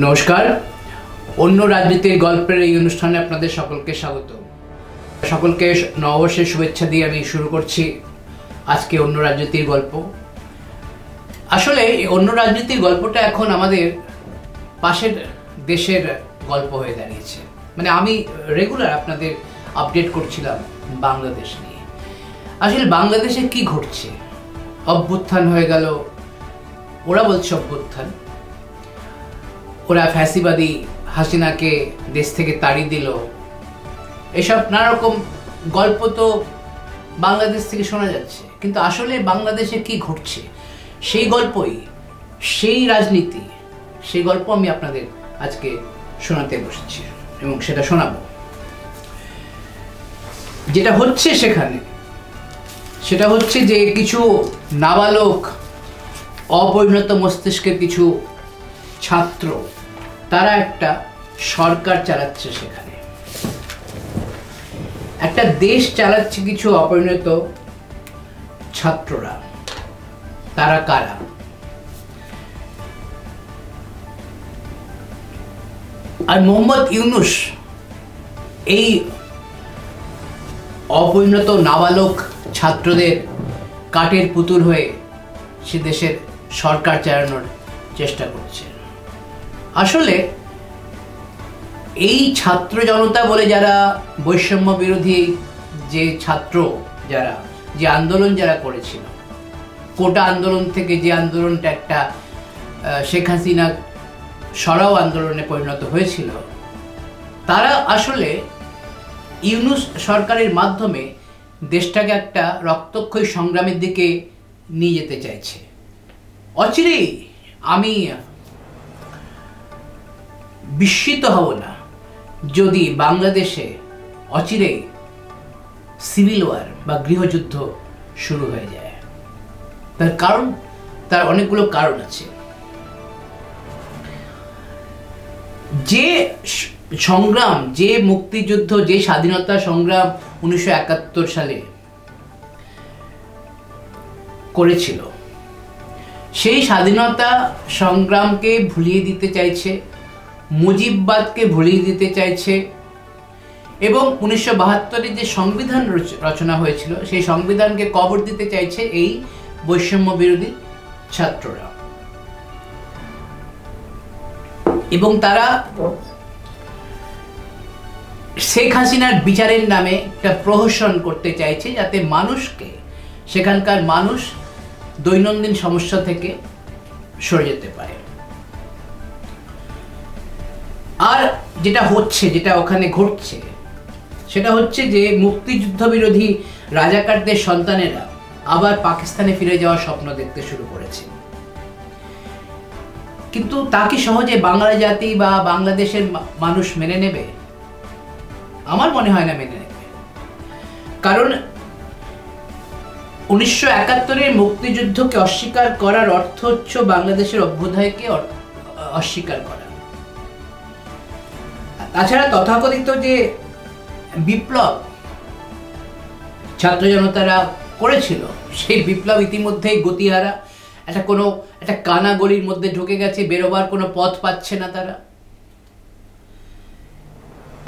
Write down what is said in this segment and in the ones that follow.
নমস্কার, অন্য রাজনীতির গল্পের এই অনুষ্ঠানে আপনাদের সকলকে স্বাগত। সকলকে নববর্ষের শুভেচ্ছা দিয়ে আমি শুরু করছি আজকে অন্য রাজনীতির গল্প। আসলে অন্য রাজনীতির গল্পটা এখন আমাদের পাশের দেশের গল্প হয়ে দাঁড়িয়েছে। মানে আমি রেগুলার আপনাদের আপডেট করছিলাম বাংলাদেশ নিয়ে। আসলে বাংলাদেশে কি ঘটছে? অভ্যুত্থান হয়ে গেল, ওরা বলছে অভ্যুত্থান, ওরা ফ্যাসিবাদী হাসিনাকে দেশ থেকে তাড়িয়ে দিল, এসব নানা রকম গল্প তো বাংলাদেশ থেকে শোনা যাচ্ছে। কিন্তু আসলে বাংলাদেশে কি ঘটছে সেই গল্পই, সেই রাজনীতি, সেই গল্প আমি আপনাদের আজকে শোনাতে বসেছি এবং সেটা শোনাবো। যেটা হচ্ছে সেখানে সেটা হচ্ছে যে কিছু নাবালক অপরিণত মস্তিষ্কের কিছু ছাত্র, তারা একটা সরকার চালাচ্ছে, সেখানে একটা দেশ চালাচ্ছে কিছু অপরিণত ছাত্ররা। তারা কারা? আর মোহাম্মদ ইউনূস এই অপরিণত নাবালক ছাত্রদের কাঠের পুতুল হয়ে সে দেশের সরকার চালানোর চেষ্টা করছে। আসলে এই ছাত্র জনতা বলে যারা বৈষম্য বিরোধী যে ছাত্র, যারা যে আন্দোলন যারা করেছিল, কোটা আন্দোলন থেকে যে আন্দোলনটা একটা শেখ হাসিনা সরাও আন্দোলনে পরিণত হয়েছিল, তারা আসলে ইউনূস সরকারের মাধ্যমে দেশটাকে একটা রক্তক্ষয়ী সংগ্রামের দিকে নিয়ে যেতে চাইছে। অচিরেই আমি বিস্মিত হব না যদি বাংলাদেশে অচিরেই সিভিল ওয়ার বা গৃহযুদ্ধ শুরু হয়ে যায়। তার কারণ, তার অনেকগুলো কারণ আছে। যে সংগ্রাম, যে মুক্তিযুদ্ধ, যে স্বাধীনতা সংগ্রাম 1971 সালে করেছিল, সেই স্বাধীনতা সংগ্রামকে ভুলিয়ে দিতে চাইছে, মুজিববাদকে ভুলিয়ে দিতে চাইছে, এবং 1972-এ যে সংবিধান রচনা হয়েছিল সেই সংবিধানকে কবর দিতে চাইছে এই বৈষম্য বিরোধী ছাত্ররা। এবং তারা শেখ হাসিনার বিচারের নামে একটা প্রহসন করতে চাইছে, যাতে মানুষকে, সেখানকার মানুষ দৈনন্দিন সমস্যা থেকে সরে যেতে পারে। আর যেটা হচ্ছে, যেটা ওখানে ঘটছে, সেটা হচ্ছে যে মুক্তিযুদ্ধ বিরোধী রাজাকারদের সন্তানেরা আবার পাকিস্তানে ফিরে যাওয়ার স্বপ্ন দেখতে শুরু করেছে। কিন্তু তা কি সহজে বাংলা জাতি বা বাংলাদেশের মানুষ মেনে নেবে? আমার মনে হয় না মেনে নেবে। কারণ 1971-এর মুক্তিযুদ্ধকে অস্বীকার করার অর্থ হচ্ছে বাংলাদেশের অভ্যুদয়কে অস্বীকার করা। তাছাড়া তথাকথিত যে বিপ্লব ছাত্র জনতারা করেছিল, সেই বিপ্লব ইতিমধ্যেই গতিহারা, একটা কানা গলির মধ্যে ঢুকে গেছে, বেরোবার কোনো পথ পাচ্ছে না তারা।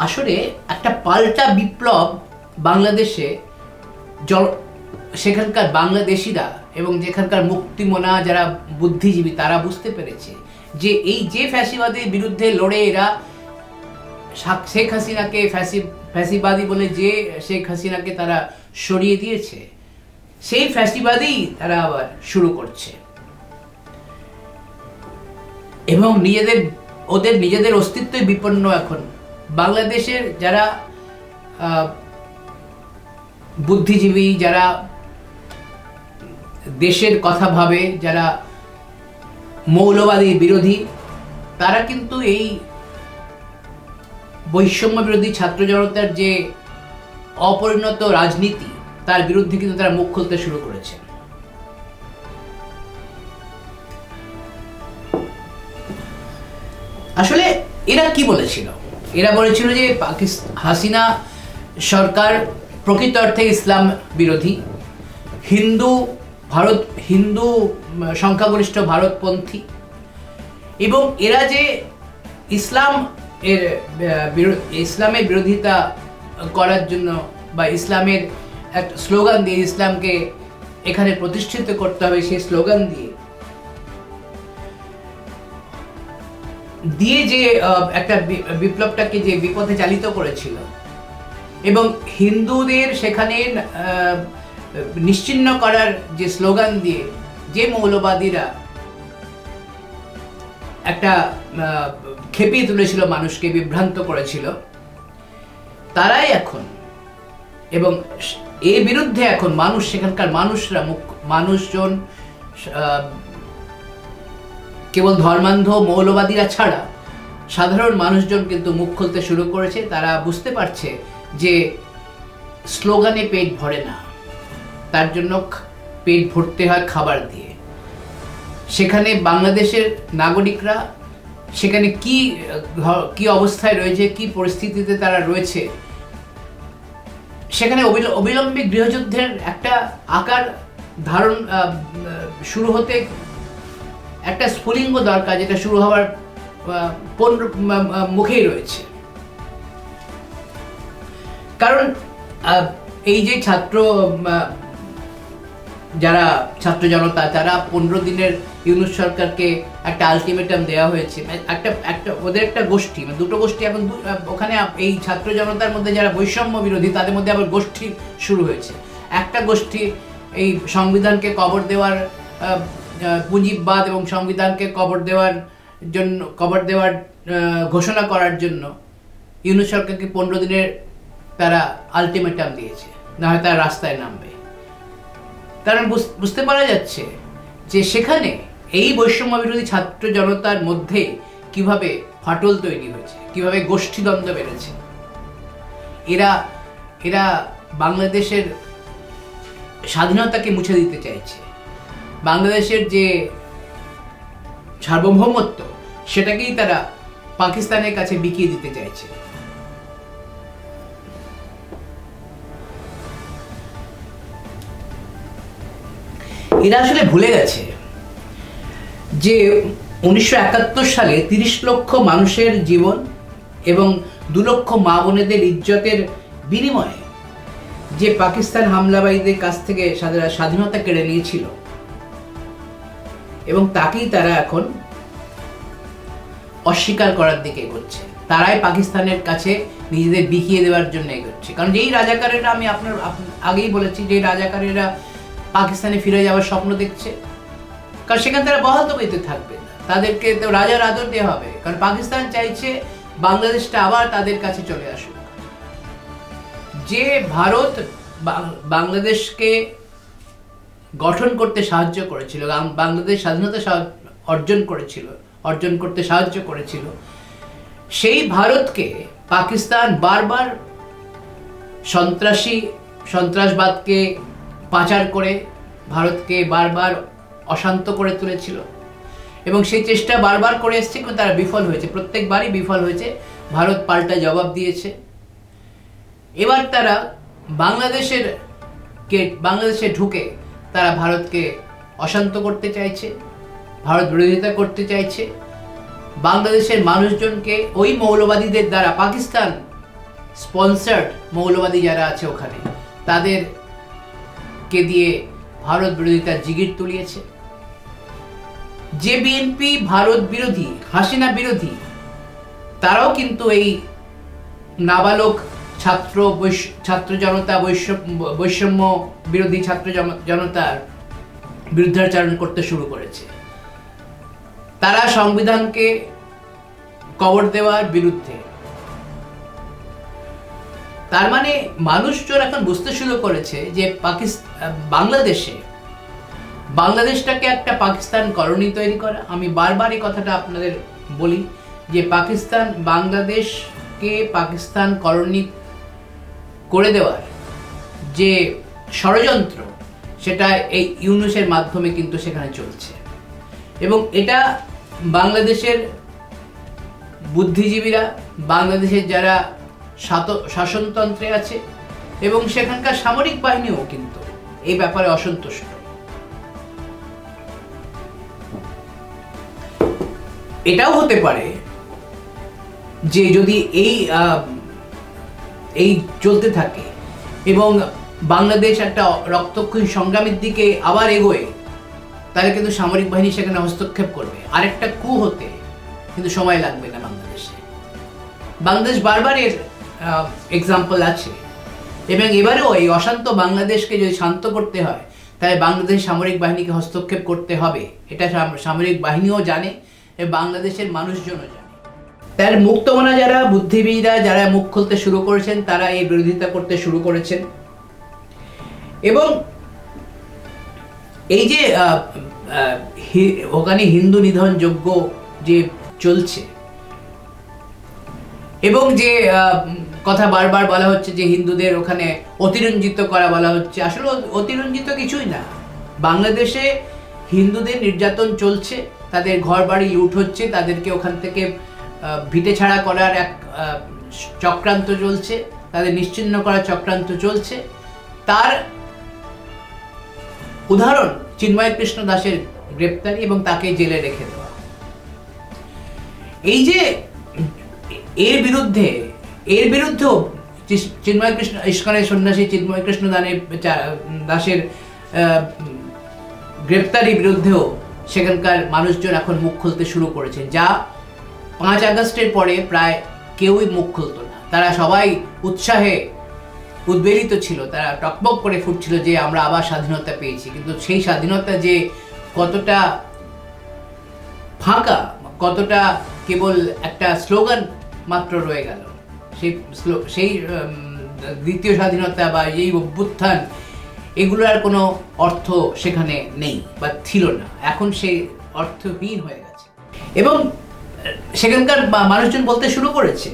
আসলে একটা পাল্টা বিপ্লব বাংলাদেশে, সেখানকার বাংলাদেশিরা এবং যেখানকার মুক্তিমনা যারা বুদ্ধিজীবী, তারা বুঝতে পেরেছে যে এই যে ফ্যাসিবাদের বিরুদ্ধে লড়ে এরা শেখ হাসিনাকে ফ্যাসিবাদী বলে যে শেখ হাসিনাকে তারা সরিয়ে দিয়েছে, সেই ফ্যাসিবাদী তারা আবার শুরু করছে এবং ওদের নিজেদের অস্তিত্বই বিপন্ন। এখন বাংলাদেশের যারা বুদ্ধিজীবী, যারা দেশের কথা ভাবে, যারা মৌলবাদী বিরোধী, তারা কিন্তু এই বৈষম্য বিরোধী ছাত্র জনতার যে অপরিণত রাজনীতি, তার বিরুদ্ধে কিন্তু তারা মুখ খুলতে শুরু করেছে। আসলে এরা কি বলেছিল? এরা বলেছিল যে হাসিনা সরকার প্রকৃত অর্থে ইসলাম বিরোধী, হিন্দু সংখ্যাগরিষ্ঠ ভারতপন্থী, এবং এরা যে ইসলামের বিরোধিতা করার জন্য বা ইসলামের একটা স্লোগান দিয়ে ইসলামকে এখানে প্রতিষ্ঠিত করতে হবে, সেই স্লোগান দিয়ে যে একটা বিপ্লবটাকে যে বিপথে চালিত করেছিল এবং হিন্দুদের সেখানে নিশ্চিহ্ন করার যে স্লোগান দিয়ে যে মৌলবাদীরা একটা খেপিয়ে তুলেছিল, মানুষকে বিভ্রান্ত করেছিল, তারাই এখন এবং এর বিরুদ্ধে এখন সেখানকার মানুষজন কেবল ধর্মান্ধ মৌলবাদীরা ছাড়া সাধারণ মানুষজন কিন্তু মুখ খুলতে শুরু করেছে। তারা বুঝতে পারছে যে স্লোগানে পেট ভরে না, তার জন্য পেট ভরতে হয় খাবার দিয়ে। সেখানে বাংলাদেশের নাগরিকরা সেখানে কি অবস্থায় রয়েছে, কি পরিস্থিতিতে তারা রয়েছে, সেখানে অবিলম্বে গৃহযুদ্ধের একটা আকার ধারণ শুরু হতে একটা স্ফুলিঙ্গ দরকার, যেটা শুরু হওয়ার মুখেই রয়েছে। কারণ এই যে ছাত্র জনতা, তারা 15 দিনের ইউনূস সরকারকে একটা আলটিমেটাম দেওয়া হয়েছে। ওদের একটা গোষ্ঠী, দুটো গোষ্ঠী এখন ওখানে, এই ছাত্র জনতার মধ্যে যারা বৈষম্য বিরোধী, তাদের মধ্যে আবার গোষ্ঠী শুরু হয়েছে। একটা গোষ্ঠী এই সংবিধানকে কবর দেওয়ার, পুঁজিবাদ এবং সংবিধানকে কবর দেওয়ার ঘোষণা করার জন্য ইউনূস সরকারকে 15 দিনের তারা আলটিমেটাম দিয়েছে, না হয় তারা রাস্তায় নামবে। কারণ বুঝতে পারা যাচ্ছে যে সেখানে এই বৈষম্য বিরোধী ছাত্র জনতার মধ্যে কিভাবে ফাটল তৈরি হয়েছে, কিভাবে গোষ্ঠীদ্বন্দ্ব বেড়েছে। এরা বাংলাদেশের স্বাধীনতাকে মুছে দিতে চাইছে, বাংলাদেশের যে সার্বভৌমত্ব সেটাকেই তারা পাকিস্তানের কাছে বিকিয়ে দিতে চাইছে। এরা আসলে ভুলে গেছে যে 1971 সালে 30 লক্ষ মানুষের জীবন এবং 2 লক্ষ মা বোনেদের ইজ্জতের বিনিময়ে যে পাকিস্তান হামলাবারীদের কাছ থেকে স্বাধীনতা কেড়ে নিয়েছিল, এবং তাকেই তারা এখন অস্বীকার করার দিকে এগোচ্ছে। তারাই পাকিস্তানের কাছে নিজেদের বিকিয়ে দেওয়ার জন্য এগোচ্ছে। কারণ যেই রাজাকারেরা, আমি আপনার আগেই বলেছি, যে রাজাকারেরা পাকিস্তানে ফিরে যাওয়ার স্বপ্ন দেখছে, কারণ সেখানে তারা বহাল তবিয়তে থাকবে না, তাদেরকে তো রাজার আদর দেওয়া হবে। কারণ পাকিস্তান চাইছে বাংলাদেশটা আবার তাদের কাছে চলে আসুক। যে ভারত বাংলাদেশকে গঠন করতে সাহায্য করেছিল, বাংলাদেশ স্বাধীনতা অর্জন করতে সাহায্য করেছিল, সেই ভারতকে পাকিস্তান বারবার সন্ত্রাসবাদকে পাচার করে ভারতকে বারবার অশান্ত করে তুলেছিল, এবং সেই চেষ্টা বারবার করে এসছে, কিন্তু তারা বিফল হয়েছে, প্রত্যেকবারই বিফল হয়েছে। ভারত পাল্টা জবাব দিয়েছে। এবার তারা বাংলাদেশে ঢুকে তারা ভারতকে অশান্ত করতে চাইছে, ভারত বিরোধিতা করতে চাইছে। বাংলাদেশের মানুষজনকে ওই মৌলবাদীদের দ্বারা, পাকিস্তান স্পন্সার্ড মৌলবাদী যারা আছে ওখানে, তাদেরকে দিয়ে ভারত বিরোধিতার জিগির তুলিয়েছে। যে বিএনপি ভারত বিরোধী, হাসিনা বিরোধী, তারাও কিন্তু এই নাবালক ছাত্র জনতা, বৈষম্য বিরোধী ছাত্র জনতার বিরুদ্ধাচরণ করতে শুরু করেছে। তারা সংবিধানকে কবর দেওয়ার বিরুদ্ধে। তার মানে মানুষজন এখন বুঝতে শুরু করেছে যে বাংলাদেশটাকে একটা পাকিস্তান কলোনি তৈরি করা। আমি বারবার এই কথাটা আপনাদের বলি যে বাংলাদেশকে পাকিস্তান কলোনি করে দেওয়ার যে ষড়যন্ত্র, সেটা এই ইউনূসের মাধ্যমে কিন্তু সেখানে চলছে। এবং এটা বাংলাদেশের বুদ্ধিজীবীরা, বাংলাদেশের যারা শাসনতন্ত্রে আছে এবং সেখানকার সামরিক বাহিনীও কিন্তু এই ব্যাপারে অসন্তুষ্ট। এটাও হতে পারে যে যদি এই চলতে থাকে এবং বাংলাদেশ একটা রক্তক্ষয়ী সংগ্রামের দিকে আবার এগোয়, তাহলে কিন্তু সামরিক বাহিনী সেখানে হস্তক্ষেপ করবে। আরেকটা কু হতে কিন্তু সময় লাগবে না বাংলাদেশে। বাংলাদেশ বারবার এর এক্সাম্পল আছে, এবং এবারেও এই অশান্ত বাংলাদেশকে যদি শান্ত করতে হয় তাহলে বাংলাদেশ সামরিক বাহিনীকে হস্তক্ষেপ করতে হবে। এটা সামরিক বাহিনীও জানে এবং বাংলাদেশের মানুষজনও জানে। তার মুক্তমনা যারা বুদ্ধিজীবীরা যারা মুখ খুলতে শুরু করেছেন তারা এই বিরোধিতা করতে শুরু করেছেন। এবং এই যে ওখানে হিন্দু নিধন যজ্ঞ যে চলছে এবং যে কথা বারবার বলা হচ্ছে যে হিন্দুদের ওখানে অতিরঞ্জিত করা বলা হচ্ছে, আসলে অতিরঞ্জিত কিছুই না। বাংলাদেশে হিন্দুদের নির্যাতন চলছে, তাদের ঘর বাড়ি লুট হচ্ছে, তাদেরকে ওখান থেকে ভিটে ছাড়া করার এক চক্রান্ত চলছে, তাদের নিশ্চিহ্ন করার চক্রান্ত চলছে। তার উদাহরণ চিন্ময় কৃষ্ণ দাসের গ্রেপ্তারি এবং তাকে জেলে রেখে দেওয়া। এই যে এর বিরুদ্ধেও চিন্ময় কৃষ্ণ ইস্কনের সন্ন্যাসী চিন্ময় কৃষ্ণ দাসের গ্রেপ্তারি বিরুদ্ধেও সেখানকার মানুষজন এখন মুখ খুলতে শুরু করেছে, যা 5 আগস্টের পরে প্রায় কেউই মুখ খুলত না। তারা সবাই উৎসাহে উদ্বেলিত ছিল, তারা টকবক করে ফুটছিল যে আমরা আবার স্বাধীনতা পেয়েছি। কিন্তু সেই স্বাধীনতা যে কতটা ফাঁকা, কতটা কেবল একটা স্লোগান মাত্র রয়ে গেল, সেই দ্বিতীয় স্বাধীনতা বা এই অভ্যুত্থান, এগুলোর কোনো অর্থ সেখানে নেই বা ছিল না। এখন সেই অর্থহীন হয়ে গেছে। এবং সেখানকার মানুষজন বলতে শুরু করেছে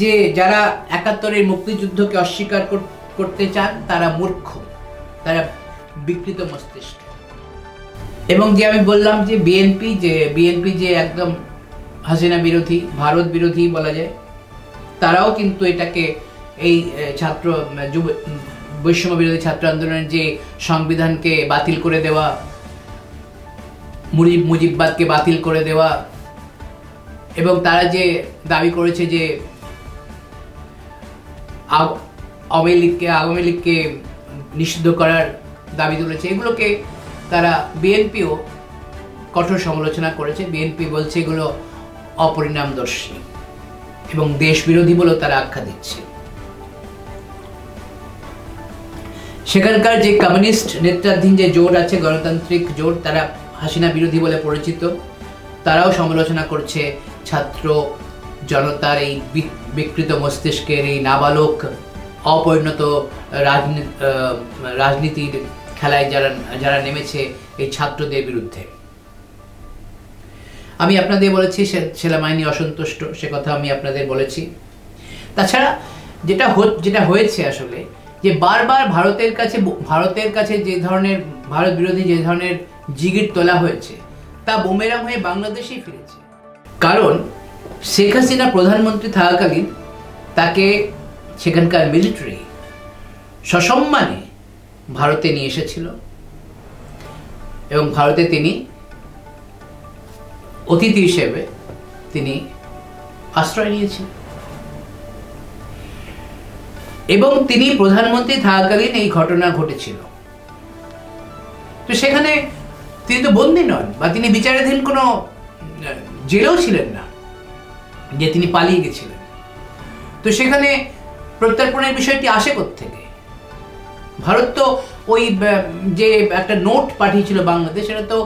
যে যারা 71-এর মুক্তিযুদ্ধকে অস্বীকার করতে চান তারা মূর্খ, তারা বিকৃত মস্তিষ্ক। এবং যে আমি বললাম যে বিএনপি যে একদম হাসিনা বিরোধী, ভারত বিরোধী বলা যায়, তারাও কিন্তু এটাকে এই বৈষম্য বিরোধী ছাত্র আন্দোলনের যে সংবিধানকে বাতিল করে দেওয়া, মুজিববাদকে বাতিল করে দেওয়া, এবং তারা যে দাবি করেছে যে আওয়ামী লীগকে নিষিদ্ধ করার দাবি তুলেছে, এগুলোকে তারা বিএনপিও কঠোর সমালোচনা করেছে। বিএনপি বলছে এগুলো অপরিণামদর্শী এবং দেশ বিরোধী বলেও তারা আখ্যা দিচ্ছে। সেখানকার যে কমিউনিস্ট নেতৃত্বাধীন যে জোট আছে, গণতান্ত্রিক জোট, তারা হাসিনা বিরোধী বলে পরিচিত, তারাও সমালোচনা করছে ছাত্র জনতার এই বিকৃত মস্তিষ্কের এই নাবালক অপরিণত রাজনীতির খেলায় যারা নেমেছে এই ছাত্রদের বিরুদ্ধে। আমি আপনাদের বলেছি সেনাবাহিনী অসন্তুষ্ট, সে কথা আমি আপনাদের বলেছি। তাছাড়া যেটা হয়েছে আসলে যে বারবার ভারতের কাছে যে ধরনের ভারত বিরোধী যে ধরনের জিগির তোলা হয়েছে তা বুমেরাং হয়ে বাংলাদেশেই ফিরেছে। কারণ শেখ হাসিনা প্রধানমন্ত্রী থাকাকালীন তাকে সেখানকার মিলিটারি সসম্মানে ভারতে নিয়ে এসেছিল এবং ভারতে তিনি অতিথি হিসেবে তিনি আশ্রয় নিয়েছেন। এবং তিনি প্রধানমন্ত্রী থাকাকালীন এই ঘটনা ঘটেছিল। তো সেখানে তিনি তো বন্দী নন বা তিনি বিচারাধীন কোনো জেলেও ছিলেন না যে তিনি পালিয়ে গেছিলেন। তো সেখানে প্রত্যর্পণের বিষয়টি আসে কোত্থেকে? ভারত তো ওই যে একটা নোট পাঠিয়েছিল বাংলাদেশ, সেটা তো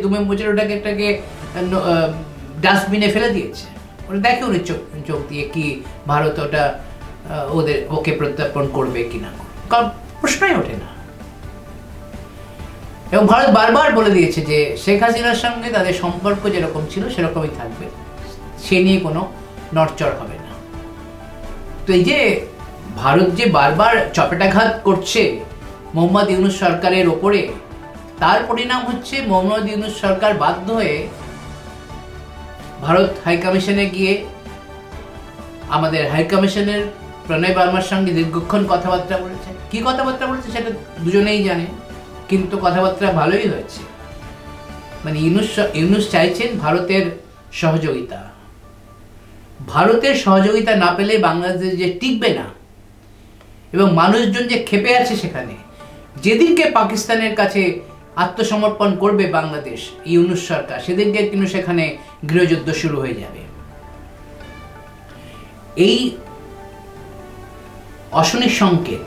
দুমে মুচড়ে ওটাকে ডাস্টবিনে ফেলে দিয়েছে। ওটা দেখে উনি চোখ দিয়ে কি ভারত ওকে প্রত্যর্পণ করবে কিনা, কারণ প্রশ্নই ওঠে না। এবং ভারত বারবার বলে দিয়েছে যে শেখ হাসিনার সঙ্গে তাদের সম্পর্ক যেরকম ছিল সেরকমই থাকবে, সে নিয়ে কোনো নড়চড় হবে না। তো এই যে ভারত যে বারবার চপেটাঘাত করছে মোহাম্মদ ইউনূস সরকারের ওপরে, তার পরিণাম হচ্ছে মোহাম্মদ ইউনূস সরকার বাধ্য হয়ে ভারত হাইকমিশনে গিয়ে আমাদের হাইকমিশনের প্রণয় বার্মার সঙ্গে দীর্ঘক্ষণ কথাবার্তা বলেছে। কি কথাবার্তা বলেছে সেটা দুজনেই জানে, কিন্তু কথাবার্তা ভালোই হয়েছে। মানে ইউনূস চাইছেন ভারতের সহযোগিতা, ভারতের সহযোগিতা না পেলে বাংলাদেশ যে টিকবে না এবং মানুষজন যে ক্ষেপে আছে সেখানে, যেদিনকে পাকিস্তানের কাছে আত্মসমর্পণ করবে বাংলাদেশ ইউনূস সরকার, সেদিনকে কিন্তু সেখানে গৃহযুদ্ধ শুরু হয়ে যাবে। এই অশনির সংকেত,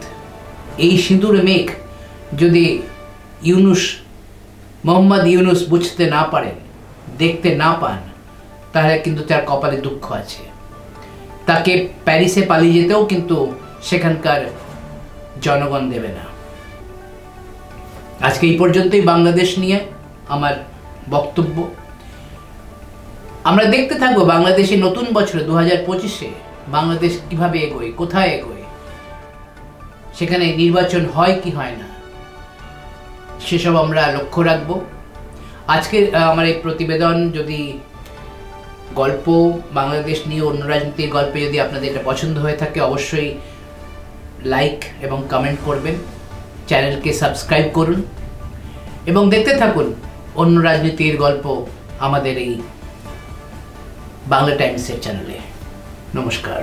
এই সিঁদুর মেঘ যদি মোহাম্মদ ইউনূস বুঝতে না পারেন, দেখতে না পান, তাহলে কিন্তু তার কপালে দুঃখ আছে। তাকে প্যারিসে পালিয়ে যেতেও কিন্তু সেখানকার জনগণ দেবে না। আজকে এই পর্যন্তই বাংলাদেশ নিয়ে আমার বক্তব্য। আমরা দেখতে থাকবো বাংলাদেশে নতুন বছরে 2025-এ বাংলাদেশ কিভাবে এগোয়, কোথায় এগোয়, সেখানে নির্বাচন হয় কি হয় না, সেসব আমরা লক্ষ্য রাখব। আজকের আমার এই প্রতিবেদন যদি গল্প বাংলাদেশ নিয়ে অন্য রাজনীতির গল্পে যদি আপনাদের এটা পছন্দ হয়ে থাকে, অবশ্যই লাইক এবং কমেন্ট করবেন, চ্যানেলকে সাবস্ক্রাইব করুন এবং দেখতে থাকুন অন্য রাজনীতির গল্প আমাদের এই বাংলা টাইমসের চ্যানেলে। নমস্কার।